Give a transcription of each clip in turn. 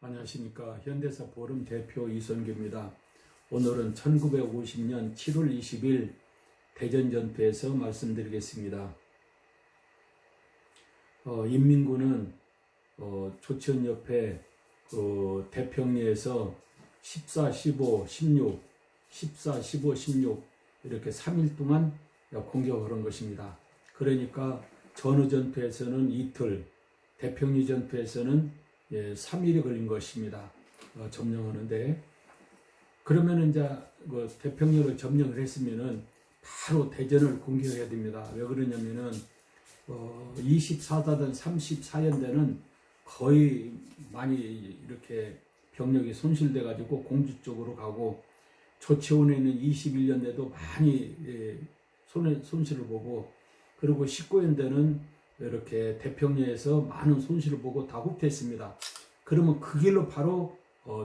안녕하십니까. 현대사 보름 대표 이선규입니다. 오늘은 1950년 7월 20일 대전전투에서 말씀드리겠습니다. 인민군은 조천 옆에 대평리에서 14, 15, 16, 14, 15, 16 이렇게 3일 동안 공격을 한 것입니다. 그러니까 전우전투에서는 이틀, 대평리 전투에서는 3일이 걸린 것입니다. 점령하는데, 그러면 이제 대평리를 점령을 했으면은 바로 대전을 공격해야 됩니다. 왜 그러냐면은 24사단 34연대는 거의 많이 이렇게 병력이 손실돼 가지고 공주 쪽으로 가고, 조치원에 있는 21연대도 많이 손실을 보고, 그리고 19연대는 이렇게 대평리에서 많은 손실을 보고 다 후퇴했습니다. 그러면 그 길로 바로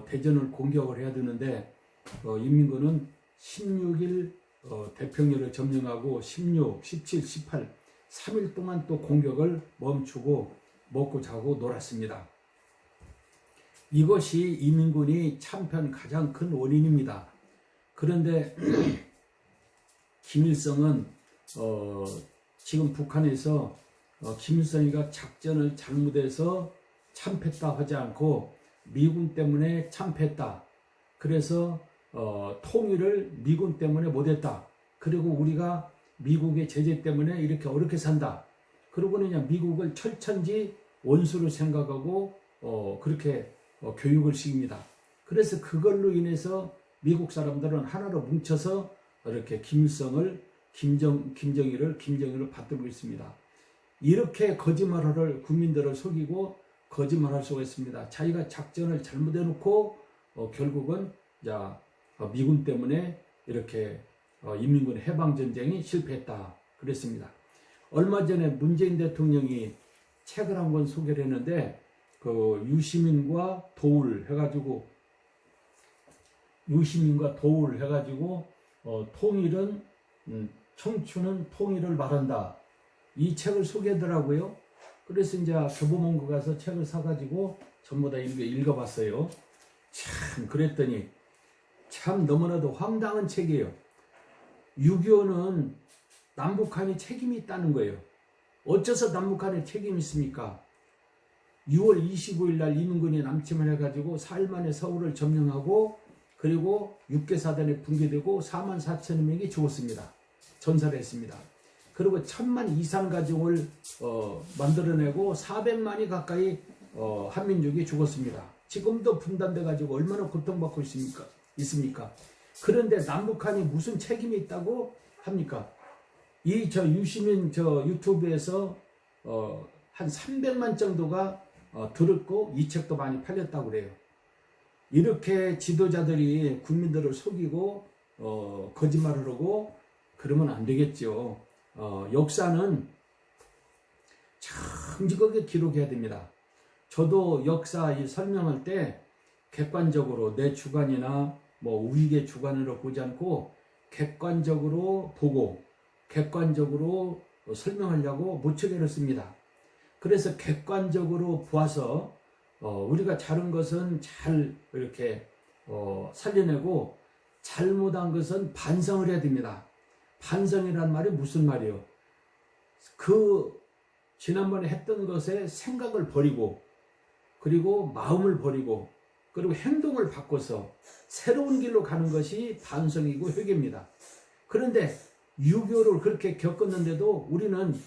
대전을 공격을 해야 되는데, 인민군은 16일 대평리를 점령하고 16, 17, 18 3일 동안 또 공격을 멈추고 먹고 자고 놀았습니다. 이것이 인민군이 참패한 가장 큰 원인입니다. 그런데 김일성은 지금 북한에서 김일성이가 작전을 잘못해서 참패했다 하지 않고 미군 때문에 참패했다. 그래서 통일을 미군 때문에 못했다. 그리고 우리가 미국의 제재 때문에 이렇게 어렵게 산다. 그러고는 그냥 미국을 철천지 원수로 생각하고 그렇게 교육을 시킵니다. 그래서 그걸로 인해서 미국 사람들은 하나로 뭉쳐서 이렇게 김일성을 김정일을 받들고 있습니다. 이렇게 거짓말을 국민들을 속이고 거짓말할 수가 있습니다. 자기가 작전을 잘못해놓고 결국은 미군 때문에 이렇게 인민군 해방전쟁이 실패했다 그랬습니다. 얼마 전에 문재인 대통령이 책을 한 권 소개를 했는데, 유시민과 도울 해가지고 통일은 청춘은 통일을 말한다, 이 책을 소개하더라고요. 그래서 이제 교보문고 가서 책을 사가지고 전부 다 읽어봤어요. 참 그랬더니 참 너무나도 황당한 책이에요. 6.25는 남북한이 책임이 있다는 거예요. 어째서 남북한에 책임이 있습니까? 6월 25일 날 인민군이 남침을 해가지고 4일 만에 서울을 점령하고, 그리고 6개 사단에 붕괴되고 4만 4천 명이 죽었습니다. 전사를 했습니다. 그리고 1000만 이상 가족을 만들어내고 400만이 가까이 한민족이 죽었습니다. 지금도 분단돼 가지고 얼마나 고통받고 있습니까? 그런데 남북한이 무슨 책임이 있다고 합니까? 유시민 유튜브에서 한 300만 정도가 들었고 이 책도 많이 팔렸다고 그래요. 이렇게 지도자들이 국민들을 속이고 거짓말을 하고 그러면 안 되겠죠. 역사는 정직하게 기록해야 됩니다. 저도 역사 설명할 때 객관적으로 내 주관이나 우익의 주관으로 보지 않고 객관적으로 보고 객관적으로 설명하려고 무척애를 씁니다. 그래서 객관적으로 보아서 우리가 잘한 것은 잘 이렇게 살려내고, 잘못한 것은 반성을 해야 됩니다. 반성이란 말이 무슨 말이에요? 지난번에 했던 것에 생각을 버리고, 그리고 마음을 버리고, 그리고 행동을 바꿔서 새로운 길로 가는 것이 반성이고 회개입니다. 그런데 6.25를 그렇게 겪었는데도 우리는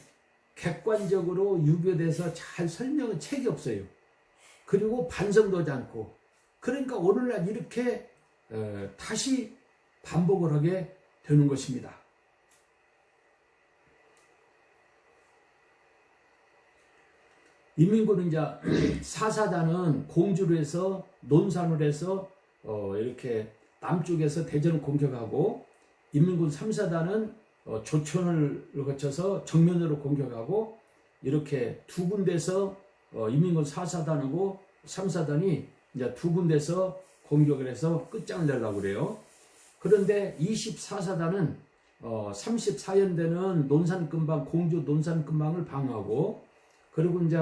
객관적으로 6.25에 대해서 잘 설명은 책이 없어요. 그리고 반성도 하지 않고, 그러니까 오늘날 이렇게 다시 반복을 하게 되는 것입니다. 인민군은 이제 4사단은 공주를 해서 논산을 해서 이렇게 남쪽에서 대전을 공격하고, 인민군 3사단은 조천을 거쳐서 정면으로 공격하고, 이렇게 두 군데서 인민군 4사단하고 3사단이 이제 두 군데서 공격을 해서 끝장을 내려고 그래요. 그런데 24사단은 34연대는 논산근방, 공주 논산근방을 방어하고, 그리고 이제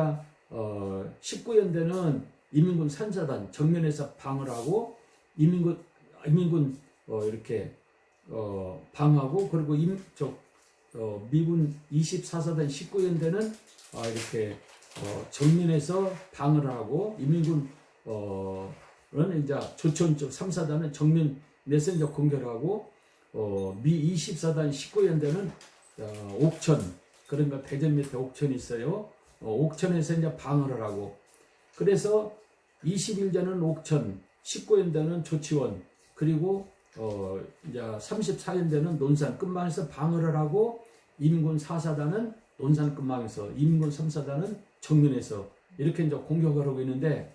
19연대는 인민군 산사단 정면에서 방을 하고 인민군 이렇게 방하고 그리고 미군 24사단 19연대는 이렇게 정면에서 방을 하고 인민군 는 이제 조천 쪽 3사단은 정면에서 이제 공격을 하고 미 24단 19연대는 옥천, 그러니까 대전 밑에 옥천이 있어요. 옥천에서 이제 방어를 하고, 그래서 21전은 옥천, 19연대는 조치원, 그리고 이제 34연대는 논산 끝망에서 방어를 하고, 인민군 4사단은 논산 끝망에서, 인민군 3사단은 정면에서 이렇게 이제 공격을 하고 있는데,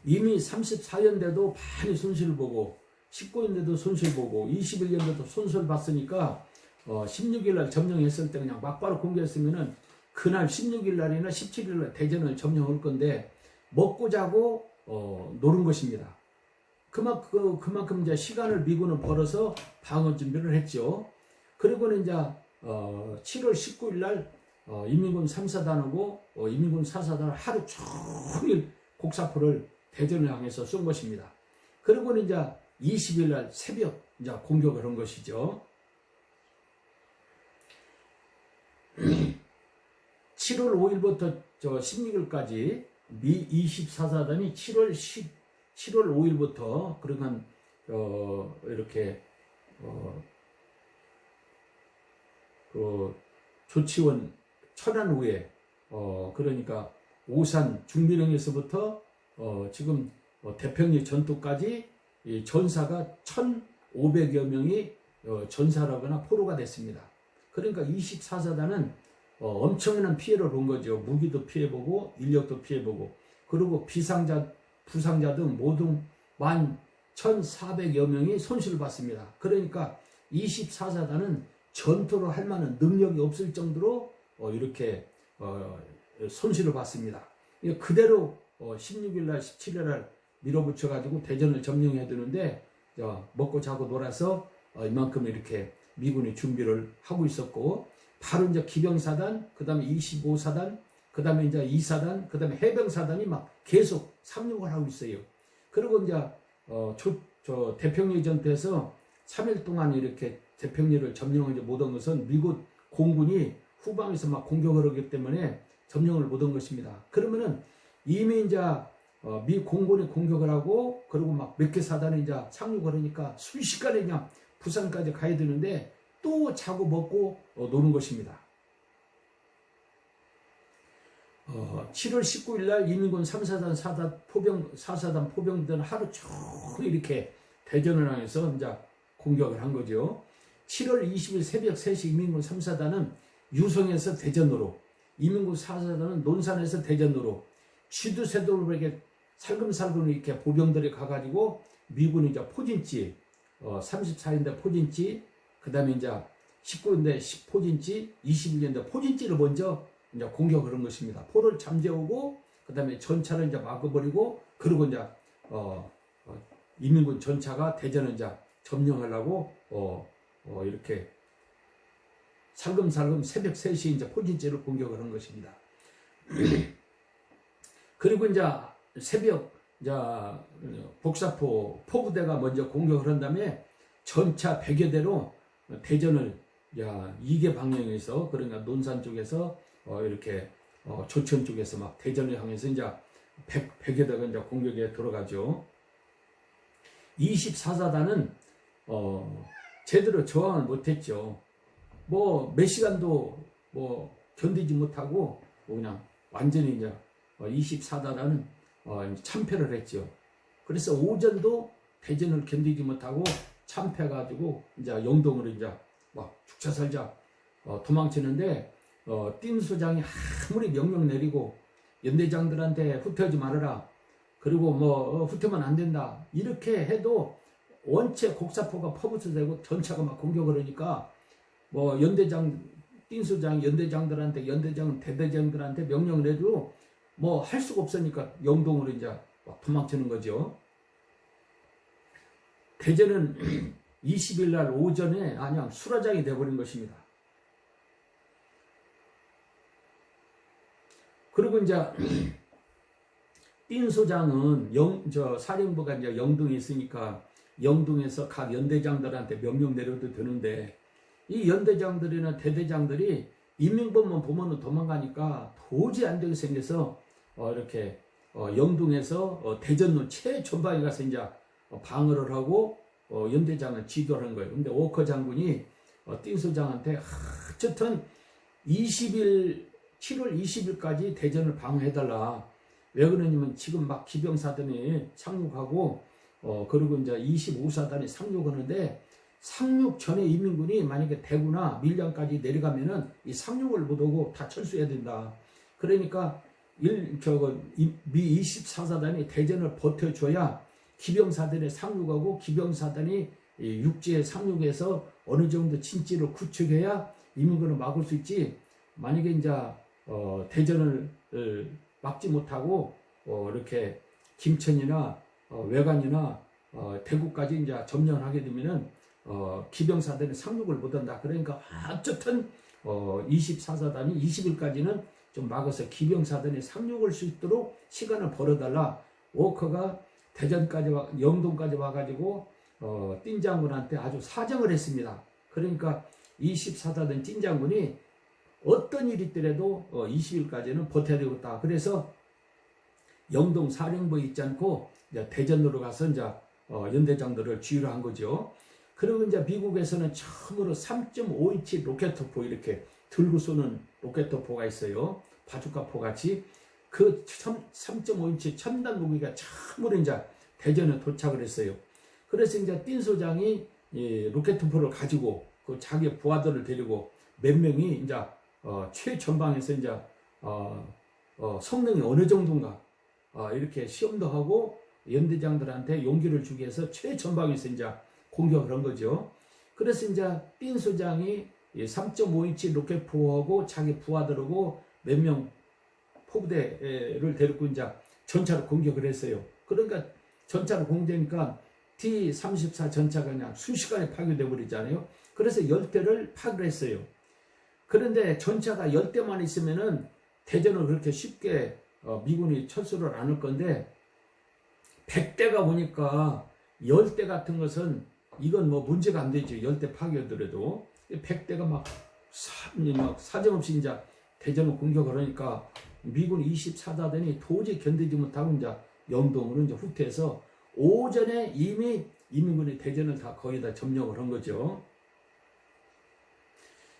이미 34연대도 많이 손실을 보고 19연대도 손실 보고 21연대도 손실 봤으니까 16일 날 점령했을 때 그냥 막바로 공격했으면은 그날 16일 날이나 17일 날 대전을 점령할 건데 먹고 자고 노는 것입니다. 그만큼 이제 시간을 미군은 벌어서 방어 준비를 했죠. 그리고는 이제 7월 19일 날 인민군 3사단하고 인민군 4사단을 하루 종일 곡사포를 대전을 향해서 쏜 것입니다. 그리고는 이제 20일 날 새벽 이제 공격을 한 것이죠. 7월 5일부터 16일까지 미 24사단이 7월 5일부터 그러면 이렇게 조치원 천안우에 그러니까 오산 중비령에서부터 지금 대평리 전투까지 이 전사가 1,500여 명이 전사하거나 포로가 됐습니다. 그러니까 24사단은 엄청난 피해를 본 거죠. 무기도 피해보고 인력도 피해보고, 그리고 부상자 등 모두 11,400여 명이 손실을 받습니다. 그러니까 24사단은 전투를 할 만한 능력이 없을 정도로 이렇게 손실을 받습니다. 그대로 16일날 17일날 밀어붙여가지고 대전을 점령해야 되는데 먹고 자고 놀아서 이만큼 이렇게 미군이 준비를 하고 있었고, 바로 이제 기병사단, 그 다음에 25사단, 그 다음에 이제 2사단, 그 다음에 해병사단이 막 계속 상륙을 하고 있어요. 그리고 이제 대평리 전투에서 3일 동안 이렇게 대평리를 점령하지 못한 것은 미국 공군이 후방에서 막 공격을 하기 때문에 점령을 못한 것입니다. 그러면은 이미 이제 미 공군이 공격을 하고 그리고 막 몇 개 사단이 이제 상륙을 하니까 순식간에 그냥 부산까지 가야 되는데 또 자고 먹고 노는 것입니다. 7월 19일 날 인민군 3사단 4사단 포병들은 하루 종일 이렇게 대전을 향해서 이제 공격을 한 거죠. 7월 20일 새벽 3시 인민군 3사단은 유성에서 대전으로, 인민군 4사단은 논산에서 대전으로 쥐두새돌에게 살금살금 이렇게 보병들이 가가지고 미군이 이제 포진지 34년대 포진지, 그 다음에 이제 19년대 포진지, 21년대 포진지를 먼저 이제 공격을 한 것입니다. 포를 잠재우고 그 다음에 전차를 이제 막아버리고, 그리고 이제 인민군 전차가 대전을 이제 점령하려고 이렇게 살금살금 새벽 3시 이제 포진지를 공격을 한 것입니다. 그리고 이제 새벽 이제 복사포 포부대가 먼저 공격을 한 다음에 전차 100여 대로 대전을 2개 방향에서, 그러니까 논산 쪽에서 이렇게 조천 쪽에서 막 대전을 향해서 이제 100여 대가 이제 공격에 들어가죠. 24사단은 제대로 저항을 못했죠. 뭐 몇 시간도 뭐 견디지 못하고 그냥 완전히 이제 24사단은 참패를 했죠. 그래서 오전도 대전을 견디지 못하고 참패가지고 이제 영동으로 이제 막 죽자 살자 도망치는데 띵수장이 아무리 명령 내리고 연대장들한테 후퇴하지 말아라, 그리고 뭐 후퇴면 안 된다 이렇게 해도 원체 곡사포가 퍼부쳐되고 전차가 막 공격을 하니까 뭐 연대장 띵수장 연대장들한테, 연대장 대대장들한테 명령을 해도 뭐 할 수가 없으니까 영동으로 이제 막 도망치는 거죠. 대전은 20일 날 오전에 그냥 수라장이 되어버린 것입니다. 그리고 이제 띵 소장은 사령부가 이제 영동에 있으니까 영동에서 각 연대장들한테 명령 내려도 되는데, 이 연대장들이나 대대장들이 인민법만 보면은 도망가니까 도저히 안 되게 생겨서 이렇게 영동에서 대전로 최전방에 가서 이제 방어를 하고 연대장을 지도를 한 거예요. 근데 워커 장군이 띵 소장한테 어쨌든 7월 20일까지 대전을 방어해달라. 왜 그러냐면 지금 막 기병사단이 상륙하고 그리고 이제 25사단이 상륙하는데, 상륙 전에 인민군이 만약에 대구나 밀양까지 내려가면은 이 상륙을 못하고 다 철수해야 된다. 그러니까 미 24사단이 대전을 버텨줘야 기병사단에 상륙하고, 기병사단이 육지에 상륙해서 어느 정도 진지를 구축해야 인민군을 막을 수 있지. 만약에 이제 대전을 막지 못하고 이렇게 김천이나 외관이나 대구까지 이제 점령하게 되면은 기병사단이 상륙을 못한다. 그러니까 어쨌든 24사단이 20일까지는 좀 막아서 기병사단이 상륙할 수 있도록 시간을 벌어달라. 워커가 대전까지 영동까지 와가지고 띵 장군한테 아주 사정을 했습니다. 그러니까 24사단 띵 장군이 어떤 일이 있더라도 20일까지는 버텨야 되겠다. 그래서 영동 사령부에 있지 않고 이제 대전으로 가서 이제 연대장들을 지휘를 한 거죠. 그리고 이제 미국에서는 처음으로 3.5인치 로켓포, 이렇게 들고 쏘는 로켓포가 있어요. 바주카포 같이. 그 3.5인치 첨단 무기가 처음으로 이제 대전에 도착을 했어요. 그래서 이제 띵 소장이 로켓포를 가지고 그 자기 부하들을 데리고 몇 명이 이제 최전방에서 이제 성능이 어느 정도인가 이렇게 시험도 하고 연대장들한테 용기를 주기 위해서 최전방에서 이제 공격을 한 거죠. 그래서 이제 띵 소장이 3.5인치 로켓포하고 자기 부하들하고 몇 명 포부대를 데리고 이제 전차로 공격을 했어요. 그러니까 전차로 공격하니까 T-34 전차가 그냥 순식간에 파괴돼 버리잖아요. 그래서 10대를 파괴했어요. 그런데 전차가 10대만 있으면은 대전을 그렇게 쉽게 미군이 철수를 안 할 건데, 100대가 오니까 10대 같은 것은 이건 뭐 문제가 안 되죠. 10대 파괴되더라도 100대가 막 사정없이 이제 대전을 공격을 하니까 미군 24사단이 도저히 견디지 못하고 이제 영동으로 이제 후퇴해서 오전에 이미 인민군이 대전을 다 거의 다 점령을 한 거죠.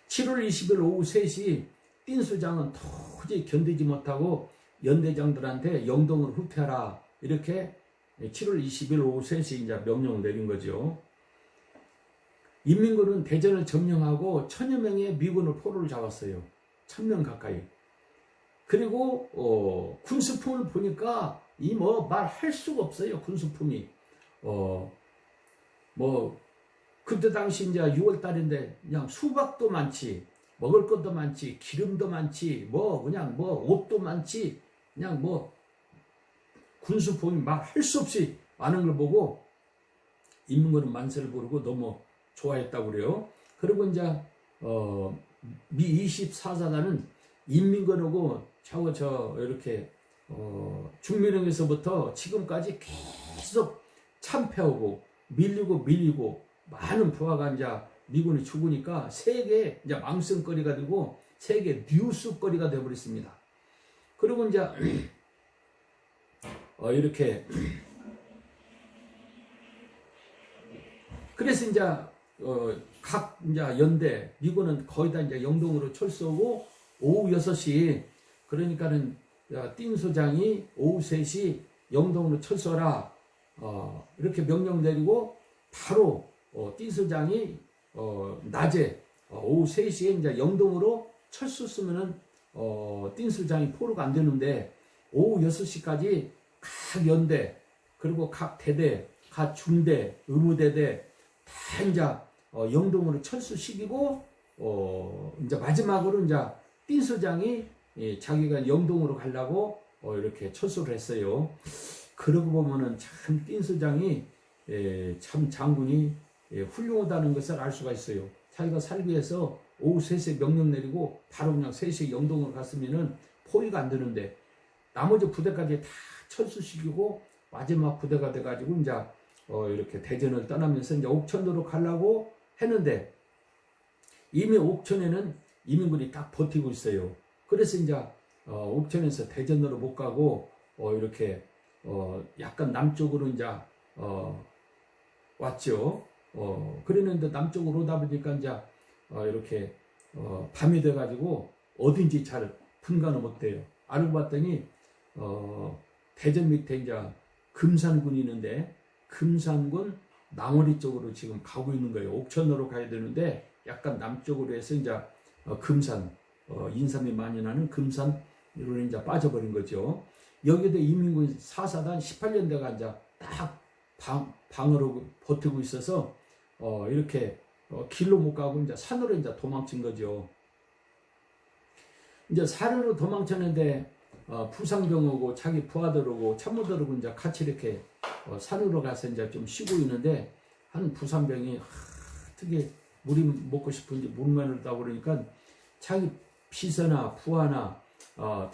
7월 20일 오후 3시 띵 소장은 도저히 견디지 못하고 연대장들한테 영동을 후퇴하라, 이렇게 7월 20일 오후 3시 이제 명령을 내린 거죠. 인민군은 대전을 점령하고 1000여 명의 미군을 포로를 잡았어요. 1000명 가까이. 그리고 군수품을 보니까 이 뭐 말할 수가 없어요. 군수품이 뭐 그때 당시 이제 6월 달인데 그냥 수박도 많지, 먹을 것도 많지, 기름도 많지, 뭐 그냥 뭐 옷도 많지, 그냥 뭐 군수품이 말할 수 없이 많은 걸 보고 인민군은 만세를 부르고 너무 좋아했다고 그래요. 그리고 이제 미 24사단은 인민군하고 이렇게 중민령에서부터 지금까지 계속 참패하고 밀리고 많은 부하가 이제 미군이 죽으니까 세계 이제 망신거리가 되고 세계 뉴스거리가 되어버렸습니다. 그리고 이제 이렇게 그래서 이제 각 이제 연대 미군은 거의 다 이제 영동으로 철수하고 오후 6시, 그러니까는 띵 소장이 오후 3시 영동으로 철수하라 이렇게 명령 내리고 바로 띵 소장이 낮에 오후 3시에 이제 영동으로 철수했으면은 띵 소장이 포로가 안 되는데, 오후 6시까지 각 연대 그리고 각 대대, 각 중대, 의무대대 다 이제 영동으로 철수시키고 이제 마지막으로 이제 띵 소장이 자기가 영동으로 가려고 이렇게 철수를 했어요. 그러고 보면은 참 띵 소장이 참 장군이 훌륭하다는 것을 알 수가 있어요. 자기가 살기 위해서 오후 3시에 명령 내리고 바로 그냥 3시에 영동으로 갔으면은 포위가 안 되는데 나머지 부대까지 다 철수시키고 마지막 부대가 돼가지고 이제 이렇게 대전을 떠나면서 이제 옥천으로 가려고 했는데 이미 옥천에는 이민군이 딱 버티고 있어요. 그래서 이제 옥천에서 대전으로 못 가고 이렇게 약간 남쪽으로 이제 왔죠. 그랬는데 남쪽으로 오다 보니까 이제 이렇게 밤이 돼가지고 어딘지 잘 분간을 못해요. 알고 봤더니 대전 밑에 이제 금산군이 있는데 금산군 낭월리 쪽으로 지금 가고 있는 거예요. 옥천으로 가야 되는데 약간 남쪽으로 해서 이제 금산 인삼이 많이 나는 금산으로 이제 빠져버린 거죠. 여기도 이민군 사사단 18년대가 이제 딱 방으로 버티고 있어서 이렇게 길로 못 가고 이제 산으로 이제 도망친 거죠. 이제 산으로 도망쳤는데 부상병 오고 자기 부하들 오고 참모들 오고 이제 같이 이렇게 산으로 가서 이제 좀 쉬고 있는데 한 부상병이 어떻게 물이 먹고 싶은지 물만을 따고 그러니까 자기 비서나 부하나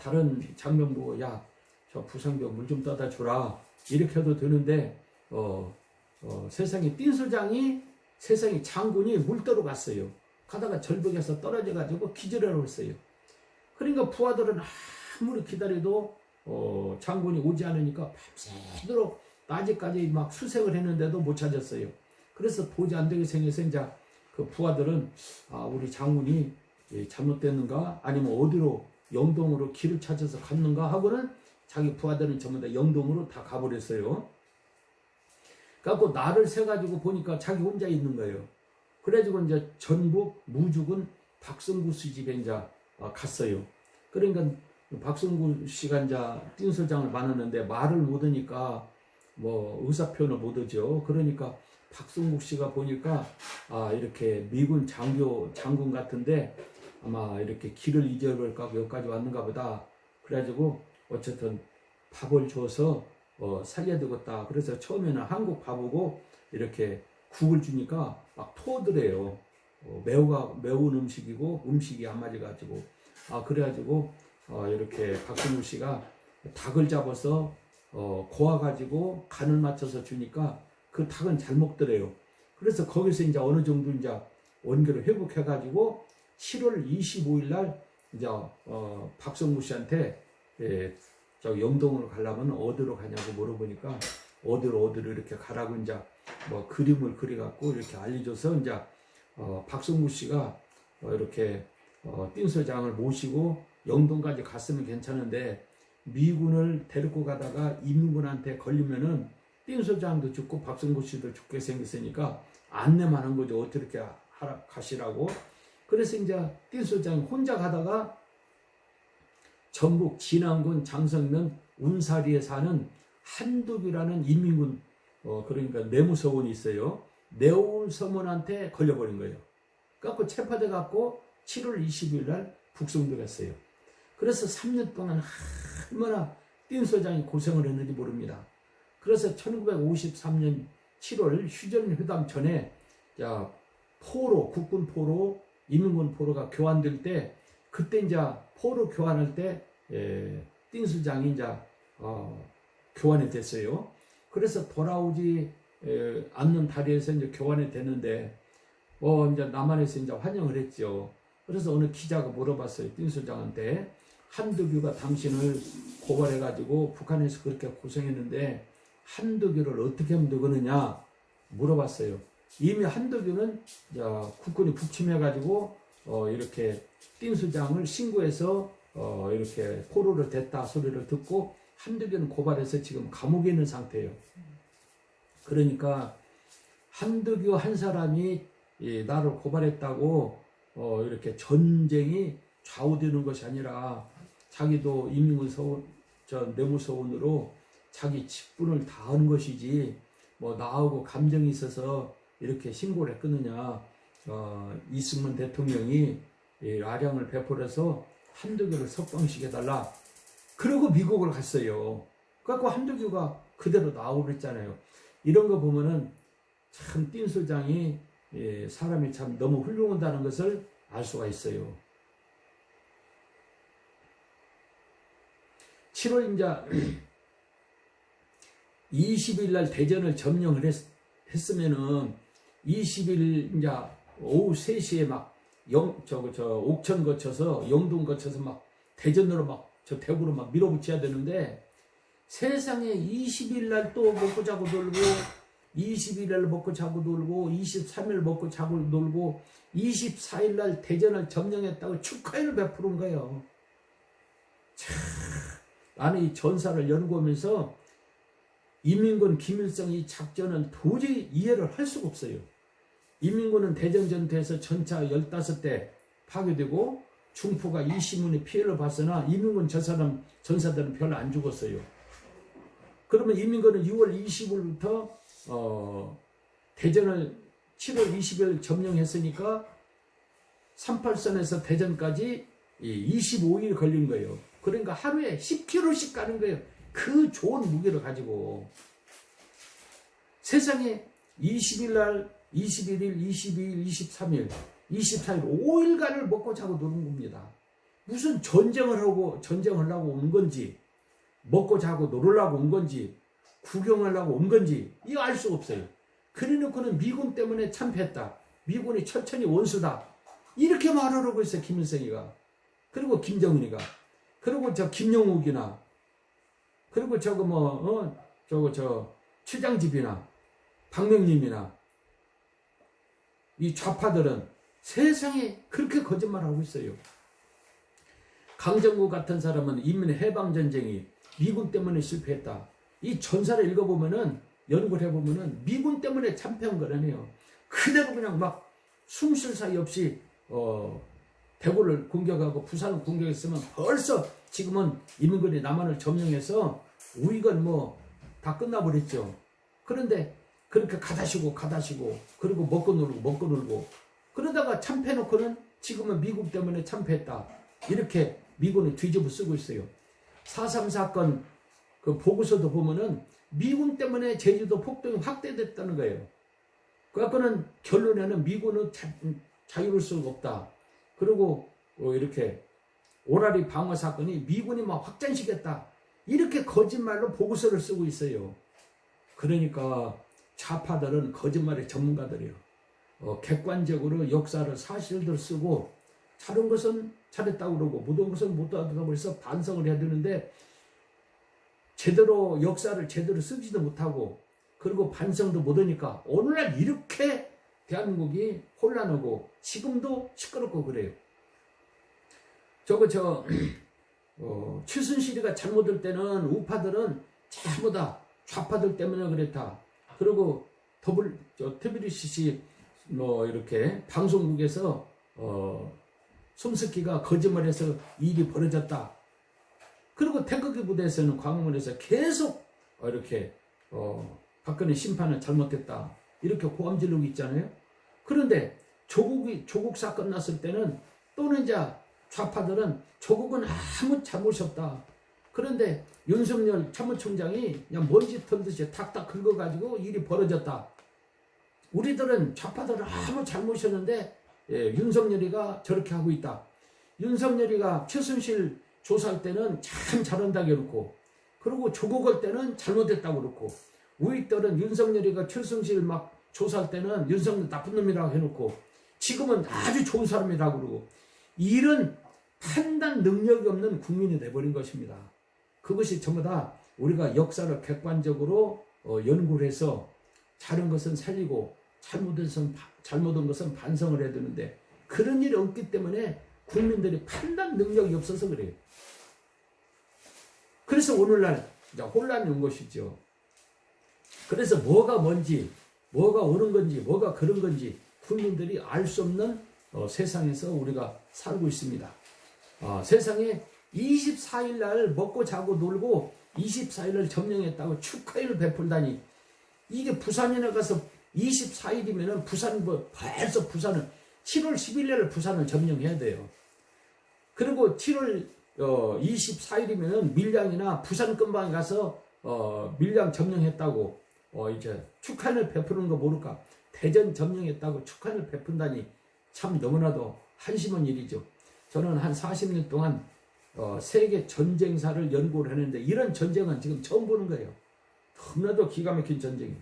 다른 장병 보고 야, 저 부상병 물 좀 떠다 주라 이렇게 해도 되는데 세상에 띵소장이 세상에 장군이 물떠러 갔어요. 가다가 절벽에서 떨어져 가지고 기절하고 했어요. 그러니까 부하들은 아무리 기다려도 장군이 오지 않으니까 밤새도록 낮에까지 막 수색을 했는데도 못 찾았어요. 그래서 도저히 안 되게 생겨서 이제 그 부하들은 우리 장군이 잘못됐는가 아니면 어디로 영동으로 길을 찾아서 갔는가 하고는 자기 부하들은 전부 다 영동으로 다 가버렸어요. 그래갖고 날을 세가지고 보니까 자기 혼자 있는 거예요. 그래가지고 이제 전북 무주군 박성구 씨 집에 이제 갔어요. 그러니까 박성구 씨가 이제 띵소장을 만났는데 말을 못하니까 뭐 의사표현을 못하죠. 그러니까 박성국 씨가 보니까 이렇게 미군 장군 같은데 아마 이렇게 길을 잊어버릴까 여기까지 왔는가 보다. 그래가지고 어쨌든 밥을 줘서 살려야 되겠다. 그래서 처음에는 한국 밥하고 이렇게 국을 주니까 막 토하더래요. 매운 음식이고 음식이 안 맞아가지고 그래가지고 이렇게 박성국 씨가 닭을 잡아서 고아가지고 간을 맞춰서 주니까 그 닭은 잘 먹더래요. 그래서 거기서 이제 어느 정도 이제 원기를 회복해가지고 7월 25일 날 이제 박성구 씨한테 저 영동으로 가려면 어디로 가냐고 물어보니까 어디로 이렇게 가라고 이제 뭐 그림을 그려갖고 이렇게 알려줘서 이제 박성구 씨가 이렇게 띵소장을 모시고 영동까지 갔으면 괜찮은데 미군을 데리고 가다가 이민군한테 걸리면은 띵소장도 죽고 박성구 씨도 죽게 생겼으니까 안내만 한 거죠. 어떻게 가시라고. 그래서 이제 띵소장이 혼자 가다가 전북 진안군 장성면 운사리에 사는 한두규라는 인민군 그러니까 내무서원이 있어요. 내무서원한테 걸려버린 거예요. 그래갖고 체포돼 갖고 7월 20일 날 북송돼 갔어요. 그래서 3년 동안 얼마나 띵소장이 고생을 했는지 모릅니다. 그래서 1953년 7월 휴전회담 전에 포로, 국군 포로, 인민군 포로가 교환될 때 그때 이제 포로 교환할 때 띵소장이 이제 교환이 됐어요. 그래서 돌아오지 않는 다리에서 이제 교환이 됐는데 이제 남한에서 이제 환영을 했죠. 그래서 어느 기자가 물어봤어요. 띵소장한테 한두규가 당신을 고발해가지고 북한에서 그렇게 고생했는데 한두규를 어떻게 하면 되겠느냐 물어봤어요. 이미 한두규는 국군이 북침해가지고 이렇게 띵소장을 신고해서 이렇게 포로를 댔다 소리를 듣고 한두규는 고발해서 지금 감옥에 있는 상태예요. 그러니까 한두규 한 사람이 나를 고발했다고 이렇게 전쟁이 좌우되는 것이 아니라 자기도 인민군 내무서원으로 자기 직분을 다하는 것이지 뭐 나하고 감정이 있어서 이렇게 신고를 했거든요. 이승만 대통령이 아량을 베풀어서 한두규를 석방시켜달라. 그러고 미국을 갔어요. 그래갖고 한두규가 그대로 나오고 그랬잖아요. 이런 거 보면은 참 띵소장이 사람이 참 너무 훌륭하다는 것을 알 수가 있어요. 7월 이제 20일 날 대전을 점령을 했으면은 20일 이제 오후 3시에 막 옥천 거쳐서 영동 거쳐서 막 대전으로 막 저 대구로 막 밀어붙여야 되는데, 세상에 20일 날 또 먹고 자고 놀고, 20일 날 먹고 자고 놀고, 23일 먹고 자고 놀고, 24일 날 대전을 점령했다고 축하를 베푸는 거예요. 참, 나는 이 전사를 연구하면서 인민군 김일성 이 작전은 도저히 이해를 할 수가 없어요. 인민군은 대전전투에서 전차 15대 파괴되고 중포가 20문의 피해를 봤으나 인민군 전사들은 별로 안 죽었어요. 그러면 인민군은 6월 20일부터 대전을 7월 20일 점령했으니까 38선에서 대전까지 25일 걸린 거예요. 그러니까 하루에 10km씩 가는 거예요. 그 좋은 무기를 가지고. 세상에 20일 날, 21일, 22일, 23일, 24일 5일간을 먹고 자고 노는 겁니다. 무슨 전쟁을 하려고 온 건지, 먹고 자고 놀으려고 온 건지, 구경하려고 온 건지 이거 알 수가 없어요. 그래놓고는 미군 때문에 참패했다, 미군이 천천히 원수다, 이렇게 말하려고 했어요. 김일성이가, 그리고 김정은이가, 그리고 저 김영욱이나, 그리고 최장집이나 박명림이나 이 좌파들은 세상에 그렇게 거짓말하고 있어요. 강정구 같은 사람은 인민해방전쟁이 미군 때문에 실패했다. 이 전사를 읽어보면은, 연구를 해보면은 미군 때문에 참패한 거라네요. 그대로 그냥 막 숨 쉴 사이 없이 대구를 공격하고 부산을 공격했으면 벌써 지금은 인민군이 남한을 점령해서 우익은 뭐 다 끝나버렸죠. 그런데 그렇게 가다시고 그리고 먹고 놀고 그러다가 참패놓고는 지금은 미국 때문에 참패했다, 이렇게 미군을 뒤집어 쓰고 있어요. 4.3 사건 그 보고서도 보면은 미군 때문에 제주도 폭동이 확대됐다는 거예요. 그래갖고는 결론에는 미군은 자유로울 수가 없다. 그리고 이렇게 오라리 방어 사건이 미군이 막 확전시켰다, 이렇게 거짓말로 보고서를 쓰고 있어요. 그러니까 좌파들은 거짓말의 전문가들이에요. 객관적으로 역사를 사실대로 쓰고, 잘한 것은 잘했다고 그러고 못한 것은 못하다고 해서 반성을 해야 되는데, 제대로 역사를 제대로 쓰지도 못하고 그리고 반성도 못하니까 오늘날 이렇게 대한민국이 혼란하고 지금도 시끄럽고 그래요. 최순실이가 잘못할 때는 우파들은 전부 다 좌파들 때문에 그랬다. 그리고 TBC 이렇게 방송국에서 손석희가 거짓말해서 일이 벌어졌다. 그리고 태극기 부대에서는 광화문에서 계속 이렇게 박근혜 심판을 잘못했다, 이렇게 고함 지르고 있잖아요. 그런데 조국 사건 났을 때는 또는 이제 좌파들은 조국은 아무 잘못이 없다. 그런데 윤석열 참모총장이 그냥 먼지 털듯이 탁탁 긁어가지고 일이 벌어졌다. 우리들은 좌파들은 아무 잘못이 없는데 윤석열이가 저렇게 하고 있다. 윤석열이가 최순실 조사할 때는 참 잘한다고 해놓고, 그리고 조국 할 때는 잘못했다고 그렇고, 우익들은 윤석열이가 최순실 막 조사할 때는 윤석열 나쁜 놈이라고 해놓고 지금은 아주 좋은 사람이라고 그러고, 이런 판단 능력이 없는 국민이 돼버린 것입니다. 그것이 전부 다 우리가 역사를 객관적으로 연구를 해서 잘한 것은 살리고 잘못한 것은 반성을 해야 되는데, 그런 일이 없기 때문에 국민들이 판단 능력이 없어서 그래요. 그래서 오늘날 혼란이 온 것이죠. 그래서 뭐가 뭔지, 뭐가 옳은 건지, 뭐가 그런 건지 국민들이 알 수 없는 세상에서 우리가 살고 있습니다. 세상에 24일 날 먹고 자고 놀고 24일 날 점령했다고 축하일을 베풀다니, 이게 부산에 나가서 24일이면은 벌써 부산은 7월 10일 날 부산을 점령해야 돼요. 그리고 7월 24일이면은 밀양이나 부산 근방에 가서 밀양 점령했다고 이제 축하를 베푸는 거 모를까? 대전 점령했다고 축하를 베푼다니 참 너무나도 한심한 일이죠. 저는 한 40년 동안 세계 전쟁사를 연구를 했는데 이런 전쟁은 지금 처음 보는 거예요. 너무나도 기가 막힌 전쟁이에요.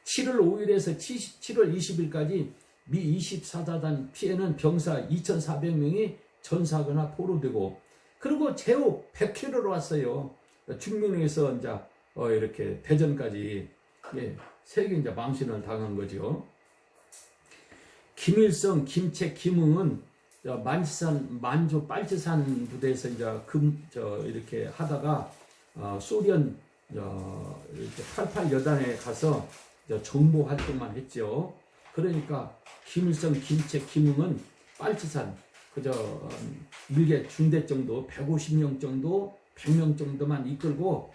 7월 5일에서 7월 20일까지 미 24사단 피해는 병사 2,400명이 전사하거나 포로되고, 그리고 제후 100km로 왔어요. 중명에서 이제 이렇게 대전까지 세계 이제 망신을 당한 거죠. 김일성, 김책, 김응은 만지산, 만주 빨치산 부대에서 이제 이렇게 하다가 소련 이렇게 88 여단에 가서 정보 활동만 했죠. 그러니까 김일성, 김책, 김응은 빨치산 그저 일개 중대 정도 150명 정도 100명 정도만 이끌고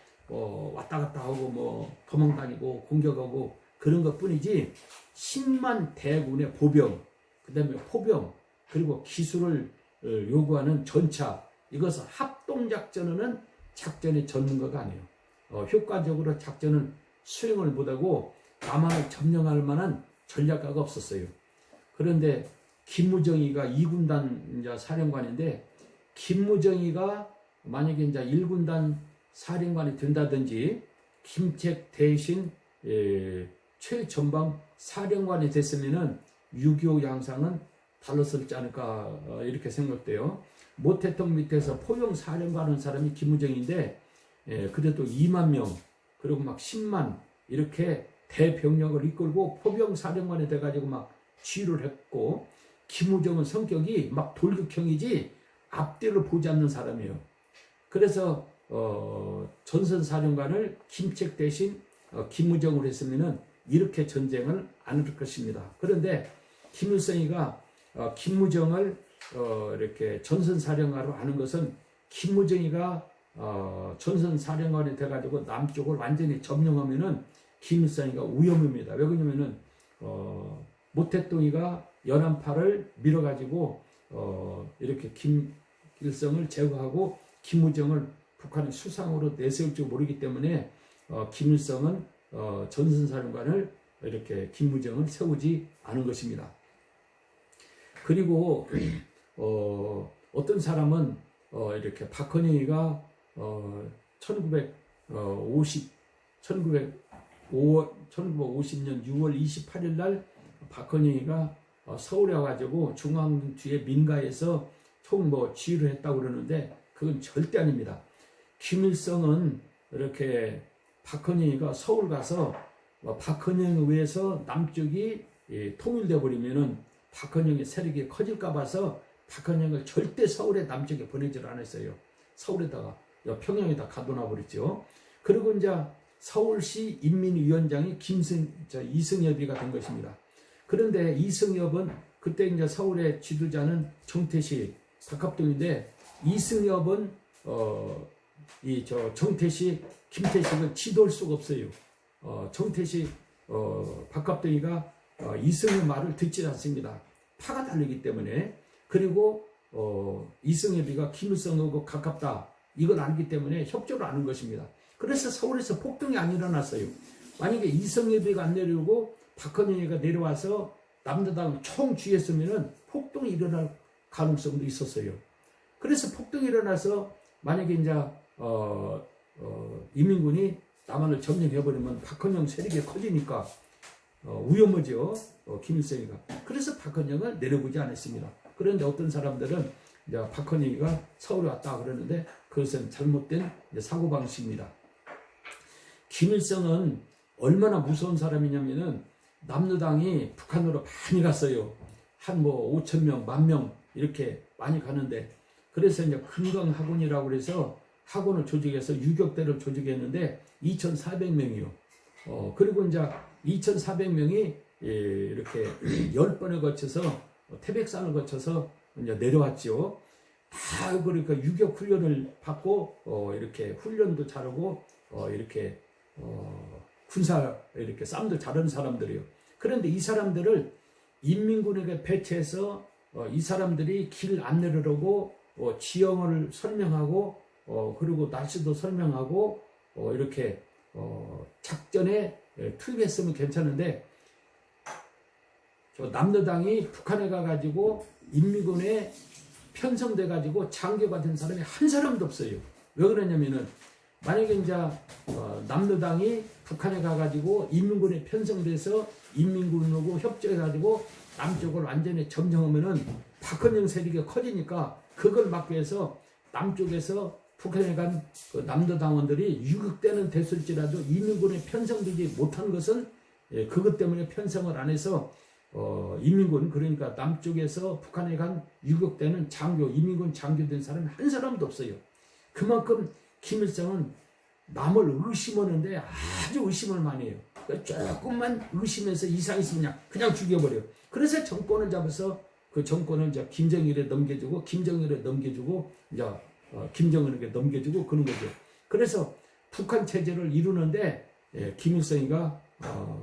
왔다 갔다 하고 뭐 도망다니고 공격하고 그런 것 뿐이지 10만 대군의 보병, 그 다음에 포병, 그리고 기술을 요구하는 전차, 이것은 합동작전은 작전의 전문가가 아니에요. 효과적으로 작전을 수행을 못하고 남한을 점령할 만한 전략가가 없었어요. 그런데 김무정이가 2군단 사령관인데, 김무정이가 만약에 이제 1군단 사령관이 된다든지 김책 대신 최전방 사령관이 됐으면은 6.25 양상은 달랐을지 않을까 이렇게 생각돼요. 모태통 밑에서 포용 사령관하는 사람이 김무정인데, 그래도 2만 명 그리고 막 10만 이렇게 대병력을 이끌고 포병 사령관이 돼가지고 막 지휘를 했고, 김무정은 성격이 막 돌격형이지 앞뒤를 보지 않는 사람이에요. 그래서 전선사령관을 김책 대신 김무정을 했으면은 이렇게 전쟁을 안 할 것입니다. 그런데 김일성이가 김무정을 이렇게 전선사령관으로 하는 것은, 김무정이가 전선사령관이 돼가지고 남쪽을 완전히 점령하면은 김일성이가 위험합니다. 왜 그러냐면은 모태똥이가 연안파를 밀어가지고 이렇게 김일성을 제거하고 김무정을 북한의 수상으로 내세울지 모르기 때문에 김일성은 전선사령관을 이렇게 김무정을 세우지 않은 것입니다. 그리고 어떤 사람은 이렇게 박헌영이가 1950년 6월 28일 날 박헌영이가 서울에 와가지고 중앙 뒤에 민가에서 총 지휘를 했다고 그러는데, 그건 절대 아닙니다. 김일성은 이렇게 박헌영이가 서울 가서 박헌영에 의해서 남쪽이 통일돼 버리면은 박헌영의 세력이 커질까 봐서 박헌영을 절대 서울의 남쪽에 보내지를 않았어요. 서울에다가 평양에다 가둬놔 버렸죠. 그리고 이제 서울시 인민위원장이 이승엽이가 된 것입니다. 그런데 이승엽은 그때 이제 서울의 지도자는 정태시, 박합동인데, 이승엽은 정태시, 김태식을 지도할 수가 없어요. 정태시, 박합동이가 이승엽 말을 듣지 않습니다. 파가 다르기 때문에. 그리고 이승엽이가 김일성하고 가깝다, 이걸 알기 때문에 협조를 하는 것입니다. 그래서 서울에서 폭동이 안 일어났어요. 만약에 이승엽이가 안 내려오고 박헌영이가 내려와서 남자당 총쥐했으면은 폭동이 일어날 가능성도 있었어요. 그래서 폭동이 일어나서 만약에 이제 인민군이 남한을 점령해버리면 박헌영 세력이 커지니까 위험하죠. 김일성이가. 그래서 박헌영을 내려보지 않았습니다. 그런데 어떤 사람들은 이제 박헌영이가 서울에 왔다 그러는데, 그것은 잘못된 사고방식입니다. 김일성은 얼마나 무서운 사람이냐면은, 남로당이 북한으로 많이 갔어요. 한 5,000명, 10,000명 이렇게 많이 가는데, 그래서 이제 금강학원이라고 그래서 학원을 조직해서 유격대를 조직했는데 2,400명이요. 그리고 이제 2,400명이 이렇게 10번에 거쳐서 태백산을 거쳐서 이제 내려왔죠. 다 그러니까 유격 훈련을 받고 이렇게 훈련도 잘하고 이렇게 군사 이렇게 싸움도 잘하는 사람들이요. 그런데 이 사람들을 인민군에게 배치해서 이 사람들이 길 안내를 하고 지형을 설명하고 그리고 날씨도 설명하고 이렇게 작전에 투입했으면 괜찮은데, 저 남로당이 북한에 가가지고 인민군에 편성돼 가지고 장교가 된 사람이 한 사람도 없어요. 왜 그러냐면은 만약에 이제 남로당이 북한에 가가지고 인민군에 편성돼서 인민군하고 협조해가지고 남쪽을 완전히 점령하면은 박헌영 세력이 커지니까 그걸 막기 위해서 남쪽에서 북한에 간 그 남로당원들이 유격되는 됐을지라도 인민군에 편성되지 못한 것은 그것 때문에 편성을 안 해서 인민군 그러니까 남쪽에서 북한에 간 유격되는 장교 인민군 장교된 사람이 한 사람도 없어요. 그만큼 김일성은 남을 의심하는데 아주 의심을 많이 해요. 조금만 의심해서 이상 있으면 그냥 죽여버려요. 그래서 정권을 잡아서 그 정권을 이제 김정일에 넘겨주고 김정일에 넘겨주고 이제 김정은에게 넘겨주고 그런 거죠. 그래서 북한 체제를 이루는데 김일성이가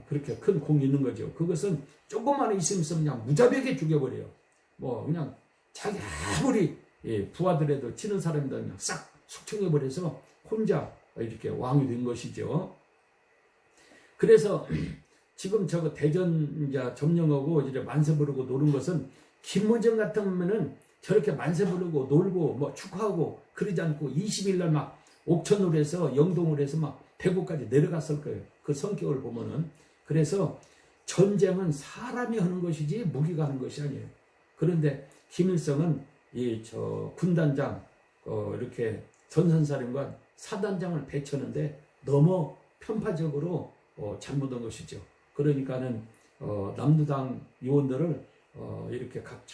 그렇게 큰 공이 있는 거죠. 그것은 조금만 있으면 그냥 무자비하게 죽여버려요. 뭐 그냥 자기 아무리 부하들에도 치는 사람이다 그냥 싹 숙청해버려서 혼자 이렇게 왕이 된 것이죠. 그래서 지금 저거 대전 이제 점령하고 이제 만세 부르고 노는 것은 김무정 같으면은 저렇게 만세 부르고 놀고 뭐 축하하고 그러지 않고 20일 날 막 옥천으로 해서 영동으로 해서 막 대구까지 내려갔을 거예요. 그 성격을 보면은. 그래서 전쟁은 사람이 하는 것이지 무기가 하는 것이 아니에요. 그런데 김일성은 저 군단장 이렇게 전선사령관 사단장을 배쳤는데 너무 편파적으로 잘못한 것이죠. 그러니까는 남로당 요원들을 이렇게 각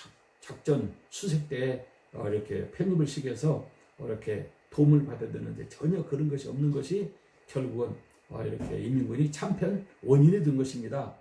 작전 수색대에 이렇게 편입을 시켜서 이렇게 도움을 받아야 되는데 전혀 그런 것이 없는 것이 결국은 이렇게 인민군이 참편 원인이 된 것입니다.